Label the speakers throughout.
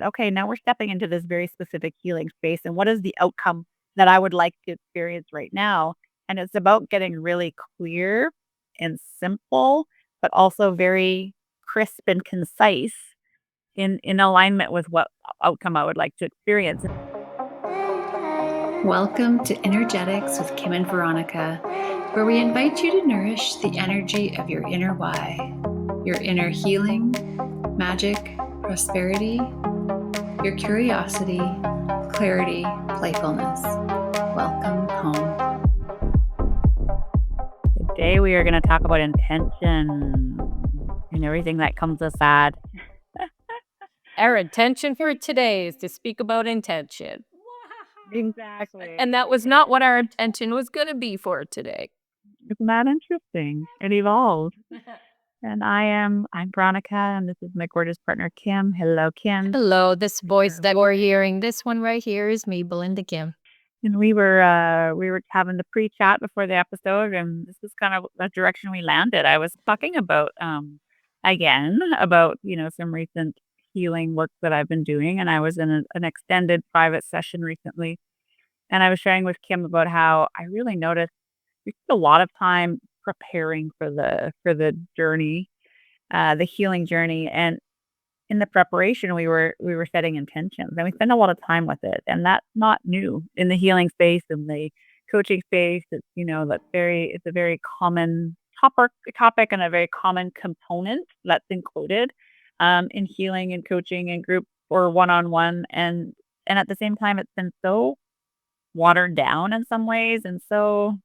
Speaker 1: Okay, now we're stepping into this very specific healing space. And what is the outcome that I would like to experience right now? And it's about getting really clear and simple, but also very crisp and concise in alignment with what outcome I would like to experience.
Speaker 2: Welcome to Energetics with Kim and Veronica, where we invite you to nourish the energy of your inner why, your inner healing, magic, prosperity, your curiosity, clarity, playfulness. Welcome home.
Speaker 1: Today we are going to talk about intention and everything that comes with that.
Speaker 3: Our intention for today is to speak about intention.
Speaker 1: Exactly.
Speaker 3: And that was not what our intention was going to be for today.
Speaker 1: Isn't that interesting? It evolves. And I'm Veronica, and this is my gorgeous partner, Kim. Hello, Kim.
Speaker 3: Hello, this voice that we're hearing, this one right here is me, Belinda Kim.
Speaker 1: And we were having the pre-chat before the episode, and this is kind of the direction we landed. I was talking about again about some recent healing work that I've been doing, and I was in an extended private session recently, and I was sharing with Kim about how I really noticed we spend a lot of time preparing for the journey, the healing journey, and in the preparation, we were setting intentions, and we spend a lot of time with it, and that's not new in the healing space, in the coaching space. It's a very common topic and a very common component that's included, in healing and coaching and group or one-on-one, and at the same time, it's been so watered down in some ways, and so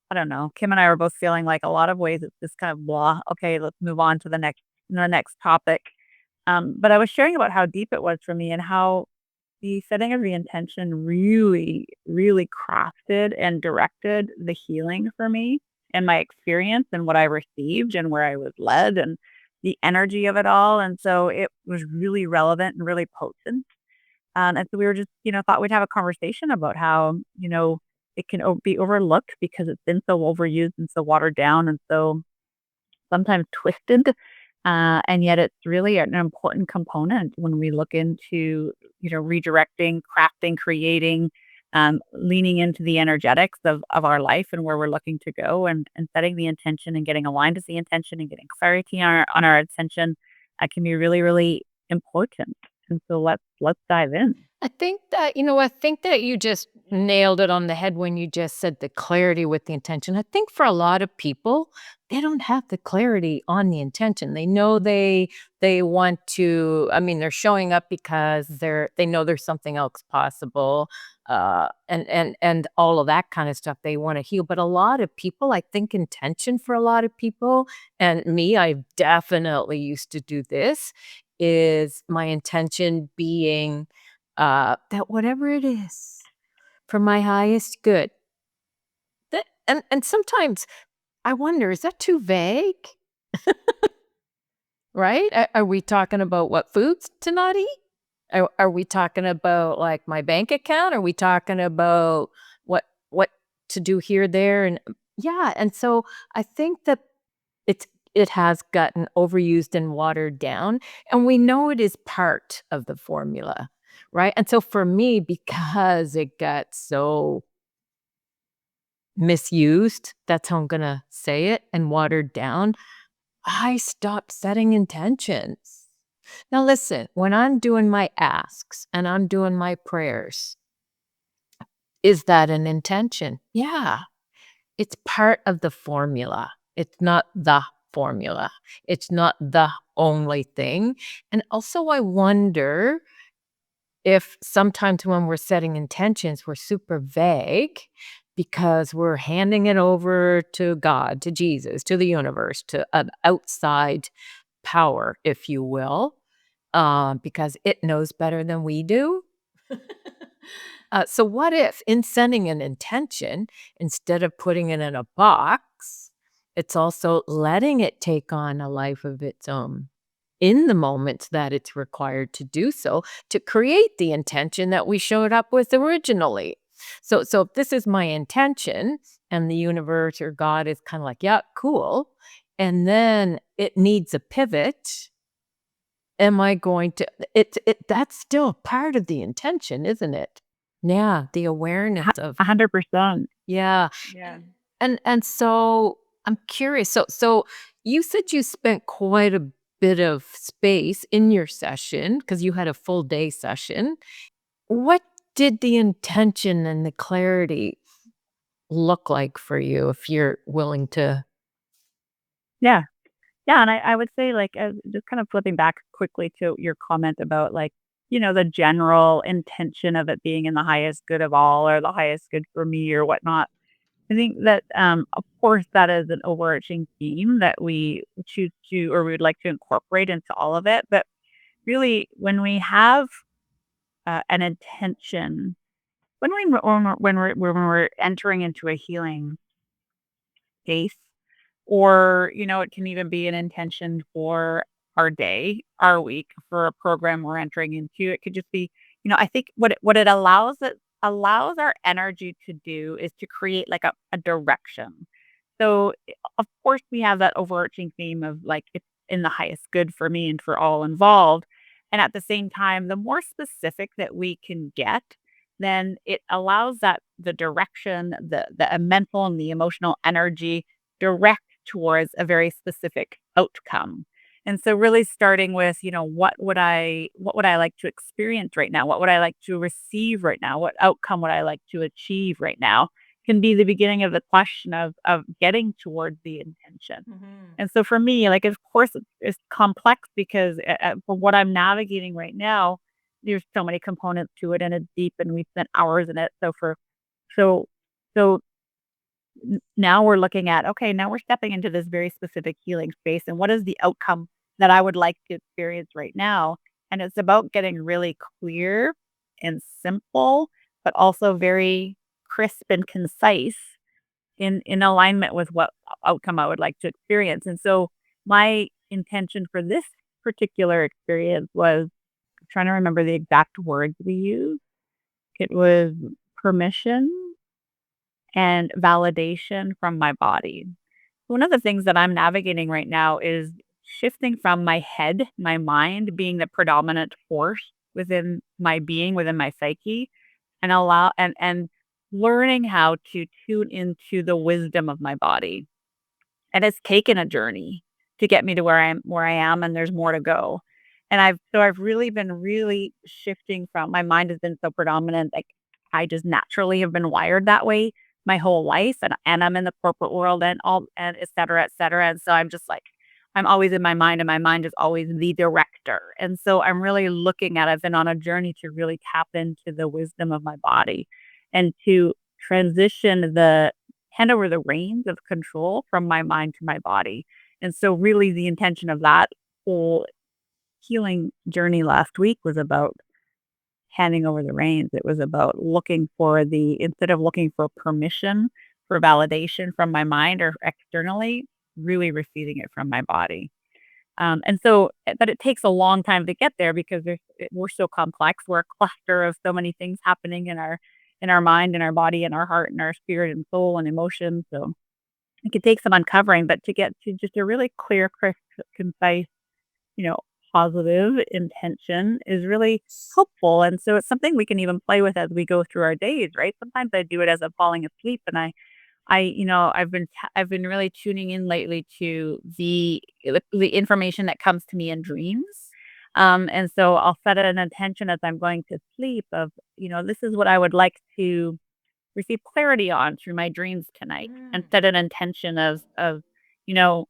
Speaker 1: I don't know. Kim and I were both feeling like a lot of ways it's just kind of blah. Okay, let's move on to the next topic. But I was sharing about how deep it was for me and how the setting of the intention really, really crafted and directed the healing for me and my experience and what I received and where I was led and the energy of it all. And so it was really relevant and really potent. And so we were just, thought we'd have a conversation about how, it can be overlooked because it's been so overused and so watered down and so sometimes twisted. And yet it's really an important component when we look into, redirecting, crafting, creating, leaning into the energetics of our life and where we're looking to go and setting the intention and getting aligned to the intention and getting clarity on our intention can be really, really important. And so let's dive in.
Speaker 3: I think that you just nailed it on the head when you just said the clarity with the intention. I think for a lot of people, they don't have the clarity on the intention. They know they want to, they're showing up because they know there's something else possible, and all of that kind of stuff. They want to heal. But a lot of people, I think intention for a lot of people, and me, I definitely used to do this, is my intention being that whatever it is for my highest good. And sometimes I wonder, is that too vague? Right? Are we talking about what foods to not eat? Are we talking about like my bank account? Are we talking about what to do here, there, and yeah? And so I think that it has gotten overused and watered down, and we know it is part of the formula. Right. And so for me, because it got so misused, that's how I'm going to say it, and watered down, I stopped setting intentions. Now, listen, when I'm doing my asks and I'm doing my prayers, is that an intention? Yeah, it's part of the formula. It's not the formula. It's not the only thing. And also, I wonder if sometimes when we're setting intentions, we're super vague because we're handing it over to God, to Jesus, to the universe, to an outside power, if you will, because it knows better than we do. So what if in setting an intention, instead of putting it in a box, it's also letting it take on a life of its own in the moments that it's required to do so, to create the intention that we showed up with originally. So if this is my intention and the universe or God is kind of like, yeah, cool. And then it needs a pivot. am I going to that's still part of the intention, isn't it? Yeah, the awareness of
Speaker 1: 100%.
Speaker 3: yeah.
Speaker 1: Yeah.
Speaker 3: And so I'm curious. So you said you spent quite a bit of space in your session because you had a full day session. What did the intention and the clarity look like for you if you're willing to
Speaker 1: Yeah. Yeah, and I would say, like, just kind of flipping back quickly to your comment about, like, the general intention of it being in the highest good of all or the highest good for me or whatnot. I think that, of course, that is an overarching theme that we choose to or we would like to incorporate into all of it. But really, when we have an intention, when we're entering into a healing space, or it can even be an intention for our day, our week, for a program we're entering into. It could just be, I think what it allows our energy to do is to create like a direction. So of course we have that overarching theme of like it's in the highest good for me and for all involved. And at the same time, the more specific that we can get, then it allows that the direction, the mental and the emotional energy direct towards a very specific outcome. And so really starting with, what would I like to experience right now? What would I like to receive right now? What outcome would I like to achieve right now? Can be the beginning of the question of getting towards the intention.
Speaker 3: Mhm.
Speaker 1: And so for me, like, of course, it's complex because for what I'm navigating right now, there's so many components to it, and it's deep, and we spent hours in it. So so now we're looking at, okay, now we're stepping into this very specific healing space. And what is the outcome that I would like to experience right now? And it's about getting really clear and simple, but also very crisp and concise in alignment with what outcome I would like to experience. And so my intention for this particular experience was, I'm trying to remember the exact words we used. It was permission and validation from my body. One of the things that I'm navigating right now is shifting from my head, my mind being the predominant force within my being, within my psyche, and learning how to tune into the wisdom of my body. And it's taken a journey to get me to where I am, and there's more to go. And I've really been really shifting from my mind has been so predominant, like, I just naturally have been wired that way my whole life, and I'm in the corporate world and all and et cetera, et cetera. And so I'm just like, I'm always in my mind, and my mind is always the director. And so I'm really looking at I've been on a journey to really tap into the wisdom of my body and to transition the hand over the reins of control from my mind to my body. And so really the intention of that whole healing journey last week was about handing over the reins. It was about looking for the instead of looking for permission, for validation from my mind or externally, really receiving it from my body. But it takes a long time to get there because we're so complex. We're a cluster of so many things happening in our mind, in our body, in our heart, in our spirit and soul and emotion. So it could take some uncovering, but to get to just a really clear, crisp, concise, you know, positive intention is really helpful. And so it's something we can even play with as we go through our days, right? Sometimes I do it as I'm falling asleep, and I've been really tuning in lately to the information that comes to me in dreams. And so I'll set an intention as I'm going to sleep of, this is what I would like to receive clarity on through my dreams tonight, and
Speaker 3: Mm.
Speaker 1: set an intention of, you know,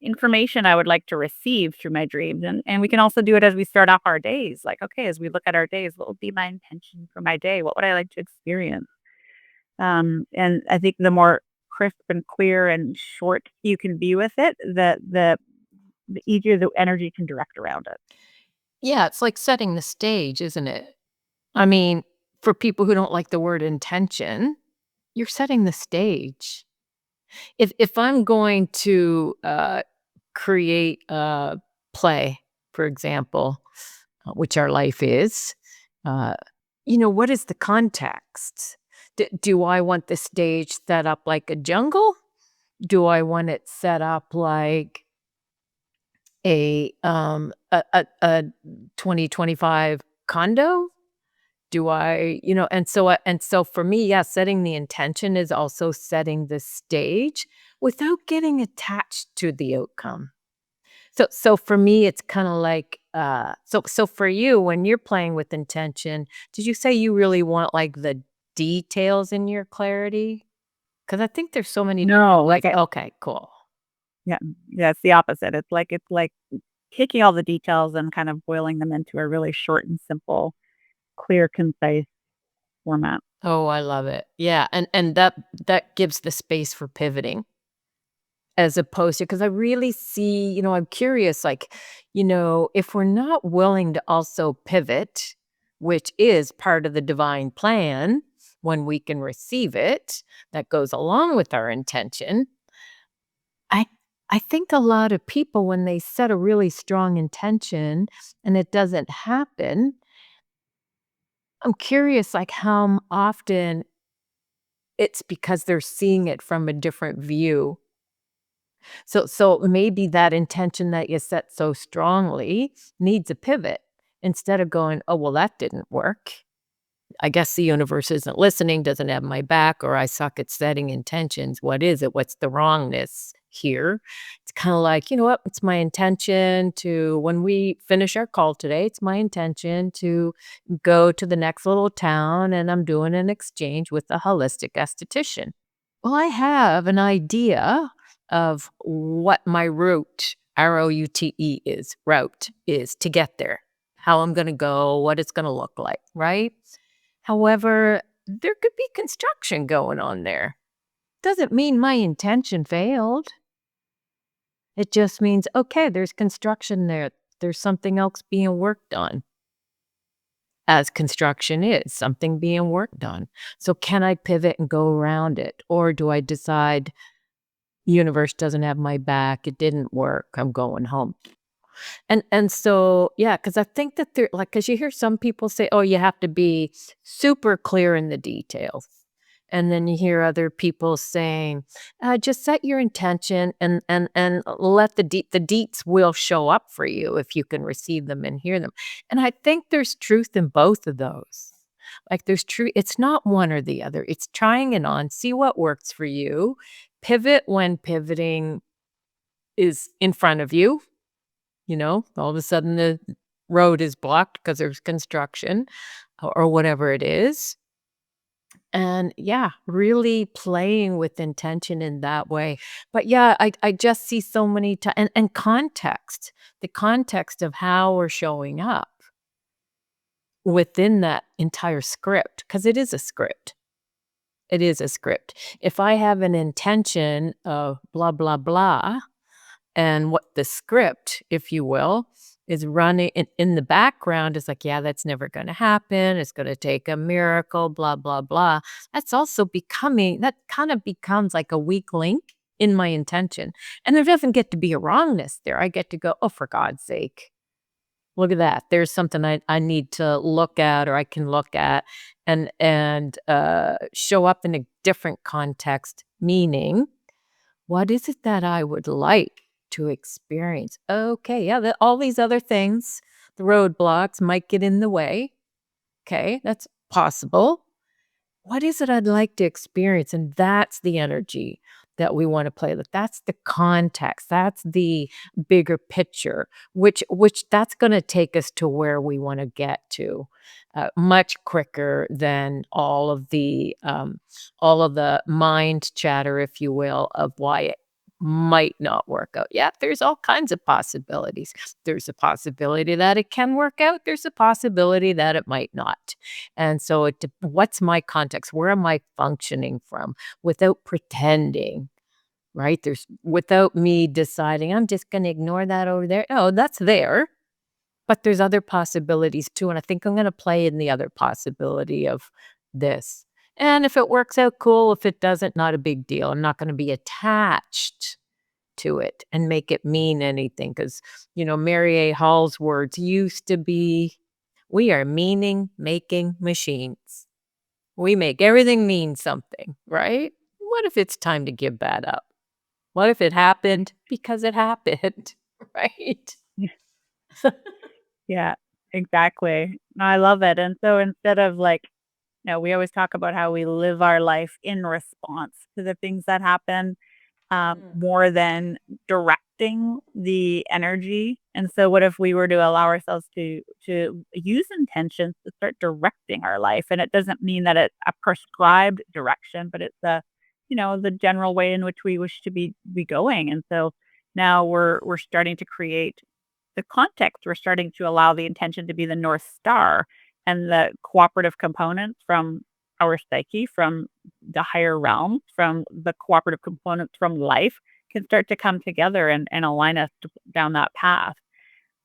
Speaker 1: information I would like to receive through my dreams. And we can also do it as we start off our days. Like, okay, as we look at our days, what would be my intention for my day? What would I like to experience? And I think the more crisp and clear and short you can be with it, the easier the energy can direct around it.
Speaker 3: Yeah, it's like setting the stage, isn't it? I mean, for people who don't like the word intention, you're setting the stage. If I'm going to, create a play, for example, which our life is, uh, what is the context? Do I want the stage set up like a jungle? Do I want it set up like a 2025 condo? Do I, and so for me, yeah, setting the intention is also setting the stage without getting attached to the outcome. So for me, it's kinda like, so for you, when you're playing with intention, did you say you really want, like, the details in your clarity? Because I think there's so many
Speaker 1: No,
Speaker 3: different ways.
Speaker 1: like I
Speaker 3: Okay, cool.
Speaker 1: yeah, yeah, it's the opposite. It's like taking all the details and kind of boiling them into a really short and simple, clear, concise format.
Speaker 3: Oh, I love it. Yeah, and that gives the space for pivoting as opposed to because I really see, I'm curious, like, if we're not willing to also pivot, which is part of the divine plan when we can receive it, that goes along with our intention. I I think a lot of people when they set a really strong intention and it doesn't happen, I'm curious like how often it's because they're seeing it from a different view. So maybe that intention that you set so strongly needs a pivot instead of going, "Oh, well, that didn't work. I guess the universe isn't listening, doesn't have my back, or I suck at setting intentions. What is it? What's the wrongness here?" It's kind of like, you know what? It's my intention to, when we finish our call today, it's my intention to go to the next little town and I'm doing an exchange with a holistic esthetician. Well, I have an idea of what my route is to get there, how I'm going to go, what it's going to look like, right? However, there could be construction going on there. Doesn't mean my intention failed. It just means, okay, there's construction there. There's something else being worked on, as construction is something being worked on. So, can I pivot and go around it? Or do I decide, universe doesn't have my back, it didn't work, I'm going home? And so, yeah, because I think that there like, because you hear some people say, "Oh, you have to be super clear in the details." And then you hear other people saying, just set your intention and let the deets will show up for you if you can receive them and hear them." And I think there's truth in both of those. Like, there's true it's not one or the other, it's trying it on, see what works for you, pivot when pivoting is in front of you. All of a sudden the road is blocked because there's construction or whatever it is. And yeah, really playing with intention in that way. But yeah, I just see so many times and context, the context of how we're showing up within that entire script, because it is a script. It is a script. If I have an intention of blah, blah, blah, and what the script, if you will, is running in the background is like, yeah, that's never going to happen. It's going to take a miracle, blah, blah, blah. That's also that kind of becomes like a weak link in my intention. And there doesn't get to be a wrongness there. I get to go, oh, for God's sake, look at that. There's something I need to look at or I can look at and show up in a different context, meaning what is it that I would like to experience? Okay, yeah, all these other things, the roadblocks might get in the way. Okay, that's possible. What is it I'd like to experience? And that's the energy that we want to play with. That's the context. That's the bigger picture, which that's going to take us to where we want to get to, much quicker than all of the mind chatter, if you will, of why it might not work out. Yeah, there's all kinds of possibilities. There's a possibility that it can work out. There's a possibility that it might not. And so what's my context? Where am I functioning from without pretending, right? Without me deciding, I'm just going to ignore that over there. No, that's there, but there's other possibilities too. And I think I'm going to play in the other possibility of this. And if it works out, cool. If it doesn't, not a big deal. I'm not going to be attached to it and make it mean anything. Because, Mary A. Hall's words used to be, we are meaning making machines. We make everything mean something, right? What if it's time to give that up? What if it happened because it happened? right?
Speaker 1: Yeah, exactly. No, I love it. And so instead of like, we always talk about how we live our life in response to the things that happen,
Speaker 3: Mm.
Speaker 1: more than directing the energy. And so what if we were to allow ourselves to use intentions to start directing our life? And it doesn't mean that it's a prescribed direction, but it's the general way in which we wish to be going. And so now we're starting to create the context. We're starting to allow the intention to be the North Star, and the cooperative components from our psyche, from the higher realm, from the cooperative components from life can start to come together and align us down that path.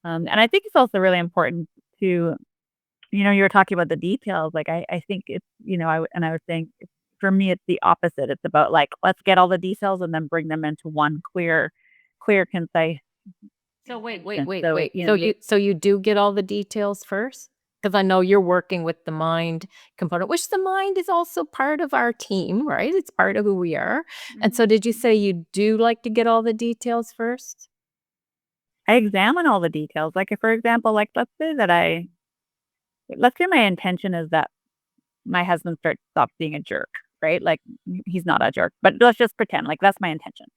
Speaker 1: And I think it's also really important to, you were talking about the details. Like I think it's, and I was saying, for me, it's the opposite. It's about like, let's get all the details and then bring them into one clear, concise
Speaker 3: So
Speaker 1: intention. So,
Speaker 3: so you do get all the details first? Because I know you're working with the mind component, which the mind is also part of our team, right? It's part of who we are. And
Speaker 1: Mhm.
Speaker 3: so did you say you do like to get all the details first?
Speaker 1: I examine all the details. Like, if, for example, like, let's say my intention is that my husband stops being a jerk, right? Like, he's not a jerk, but let's just pretend like that's my intention.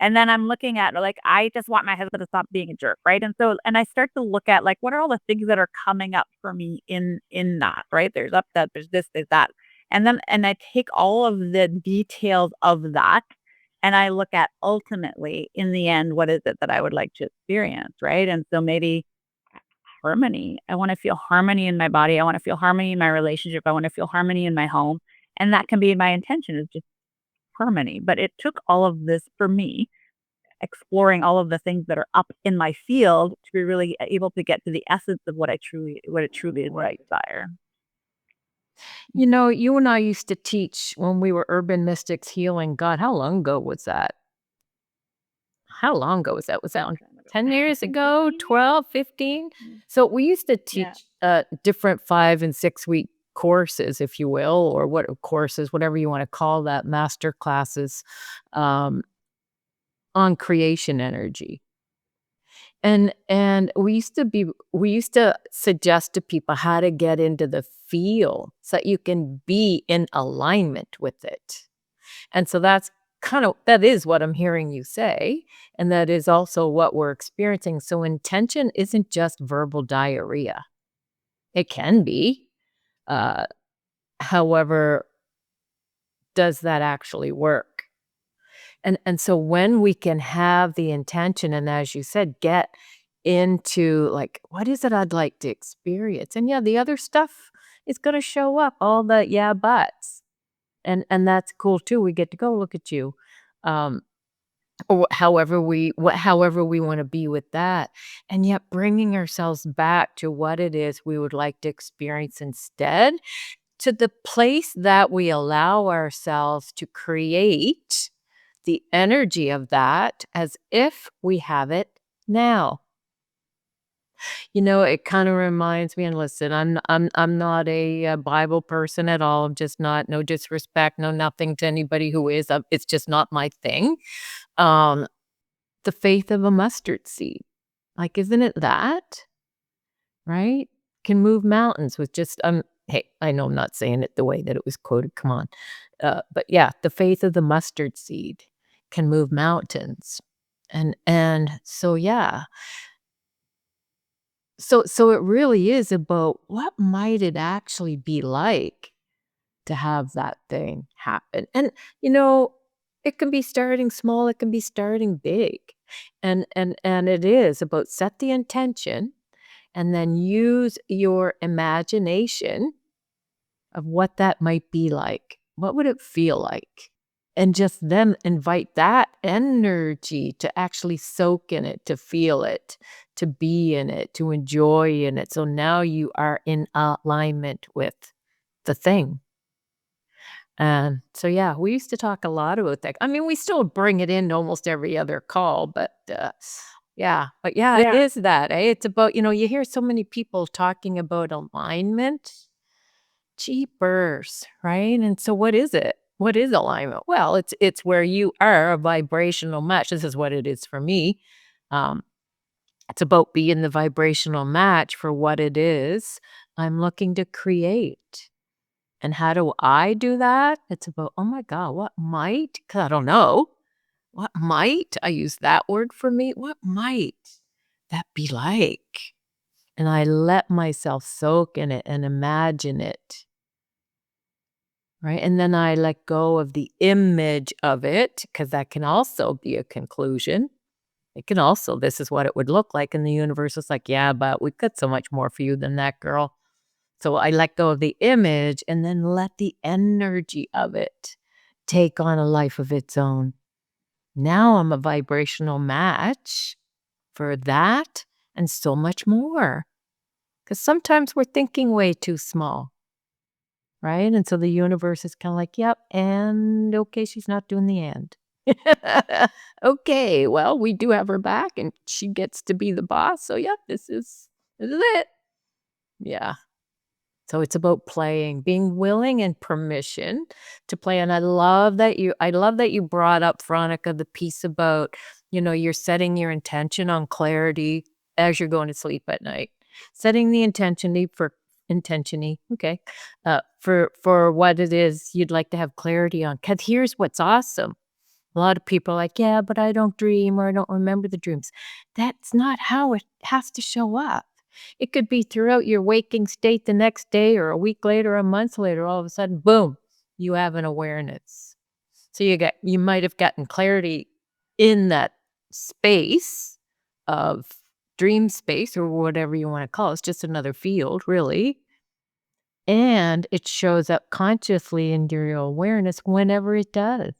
Speaker 1: And then I'm looking at like, I just want my husband to stop being a jerk, right? And I start to look at like, what are all the things that are coming up for me in that, right? There's upset, there's this, there's that. And I take all of the details of that, and I look at, ultimately, in the end, what is it that I would like to experience, right? And so maybe harmony. I wanna feel harmony in my body. I wanna feel harmony in my relationship. I wanna feel harmony in my home. And that can be my intention, is just harmony. But it took all of this for me, exploring all of the things that are up in my field, to be really able to get to the essence of what it truly is that I
Speaker 3: Right.
Speaker 1: desire.
Speaker 3: You know, you and I used to teach when we were urban mystics healing. God, how long ago was that? How long ago was that? Was that
Speaker 1: Long
Speaker 3: on
Speaker 1: time ago.
Speaker 3: 10 years
Speaker 1: Like
Speaker 3: ago,
Speaker 1: 15 years?
Speaker 3: 12, 15?
Speaker 1: Mm,
Speaker 3: So we used to
Speaker 1: yeah.
Speaker 3: teach different 5 and 6 week courses, if you will, or what courses, whatever you want to call that, master classes um, on creation energy. And we used to suggest to people how to get into the feel so that you can be in alignment with it. And so that is what I'm hearing you say, and that is also what we're experiencing. So intention isn't just verbal diarrhea. It can be. Uh, however, does that actually work? And so when we can have the intention and, as you said, get into, like, what is it I'd like to experience? And yeah, the other stuff is gonna show up, all the yeah buts. And that's cool too. We get to go, "Look at you." Um Or however we wanna be with that, and yet bringing ourselves back to what it is we would like to experience instead, to the place that we allow ourselves to create the energy of that as if we have it now. You know, it kinda reminds me, and listen, I'm not a, Bible person at all. I'm just not. No disrespect, no nothing to anybody who is. It's just not my thing. Um The faith of a mustard seed. Like, isn't it that? Right? Can move mountains with just, hey, I know I'm not saying it the way that it was quoted, come on. But yeah, the faith of the mustard seed can move mountains. And so yeah. So it really is about what might it actually be like to have that thing happen. And, you know, it can be starting small, it can be starting big. And it is about set the intention and then use your imagination of what that might be like. What would it feel like? And just then invite that energy to actually soak in it, to feel it, to be in it, to enjoy in it. So now you are in alignment with the thing. And so, yeah, we used to talk a lot about that. I mean, we still bring it in almost every other call, but yeah, it
Speaker 1: Yeah.
Speaker 3: is that, eh? It's about, you hear so many people talking about alignment. Jeepers, right? And so what is it? What is alignment? Well, it's where you are a vibrational match. This is what it is for me. Um, It's about being the vibrational match for what it is I'm looking to create. And how do I do that? It's about, oh my God, what might, 'cause I don't know, what might, I use that word for me, what might that be like? And I let myself soak in it and imagine it. Right? And then I let go of the image of it, because that can also be a conclusion. It can also, this is what it would look like. And the universe is like, yeah, but we've got so much more for you than that, girl. So I let go of the image and then let the energy of it take on a life of its own. Now I'm a vibrational match for that and so much more. Because sometimes we're thinking way too small, right? And so the universe is kind of like, yep, and okay, she's not doing the and. Okay, well, we do have her back and she gets to be the boss. So, yeah, this is it. Yeah. So it's about playing, being willing and permission to play. And I love that you brought up, Veronica, the piece about, you're setting your intention on clarity as you're going to sleep at night. Setting the okay, for what it is you'd like to have clarity on. Because here's what's awesome. A lot of people are like, yeah, but I don't dream or I don't remember the dreams. That's not how it has to show up. It could be throughout your waking state the next day or a week later, a month later, all of a sudden, boom, you have an awareness. So you might have gotten clarity in that space of dream space or whatever you want to call it. It's just another field, really. And it shows up consciously in your awareness whenever it does.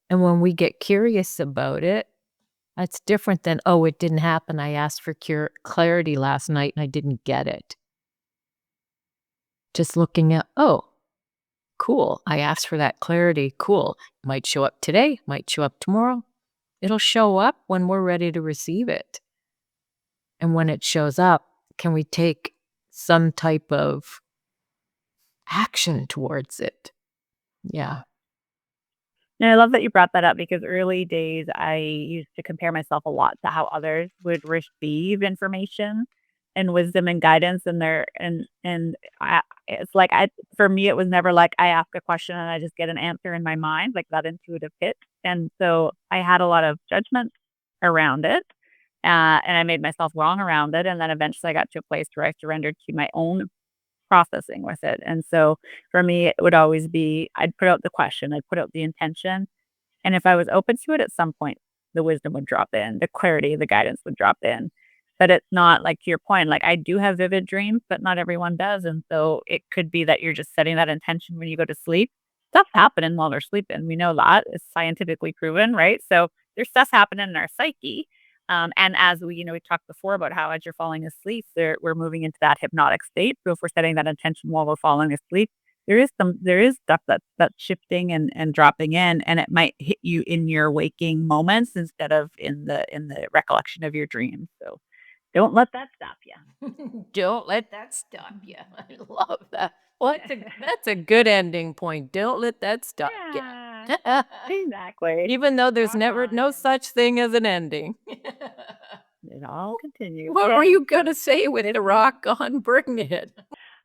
Speaker 3: And when we get curious about it, that's different than, oh, it didn't happen. I asked for clarity last night and I didn't get it. Just looking at, oh, cool. I asked for that clarity. Cool. Might show up today, might show up tomorrow. It'll show up when we're ready to receive it. And when it shows up, can we take some type of action towards it? Yeah.
Speaker 1: And I love that you brought that up because early days, I used to compare myself a lot to how others would receive information and wisdom and guidance and it's like for me, it was never like I ask a question and I just get an answer in my mind, like that intuitive hit. And so I had a lot of judgment around it. And I made myself wrong around it. And then eventually I got to a place where I surrendered to my own processing with it. And so for me, it would always be I'd put out the question, I'd put out the intention, and if I was open to it at some point, the wisdom would drop in, the clarity, the guidance would drop in. But it's not like to your point, like I do have vivid dreams, but not everyone does. And so it could be that you're just setting that intention when you go to sleep. Stuff's happening while they're sleeping. We know that it's scientifically proven, right? So there's stuff happening in our psyche. And as we talked before about how as you're falling asleep, we're moving into that hypnotic state. So if we're setting that intention while we're falling asleep, there is stuff that's shifting and dropping in, and it might hit you in your waking moments instead of in the recollection of your dreams. So don't let that stop you.
Speaker 3: Don't let that stop you. I love that. Well, that's a good ending point. Don't let that stop you.
Speaker 1: Yeah, exactly.
Speaker 3: Even though there's
Speaker 1: Rock
Speaker 3: no
Speaker 1: on.
Speaker 3: such thing as an ending.
Speaker 1: It all continues.
Speaker 3: What were you gonna say with the rock on? Bring it.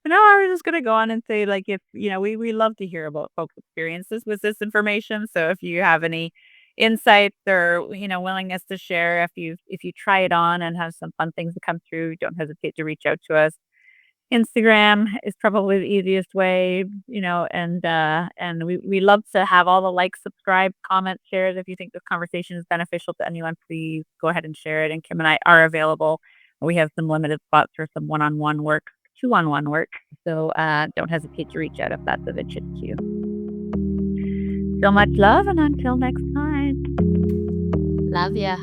Speaker 1: No, I was just gonna go on and say, like, if we love to hear about folks' experiences with this information. So if you have any insights or willingness to share, if you try it on and have some fun things to come through, don't hesitate to reach out to us. Instagram is probably the easiest way, and we love to have all the likes, subscribe, comments, shares. If you think this conversation is beneficial to anyone, please go ahead and share it. And Kim and I are available. We have some limited spots for some one-on-one work, two-on-one work. So don't hesitate to reach out if that's of interest to you. So much love, and until next time.
Speaker 3: Love ya.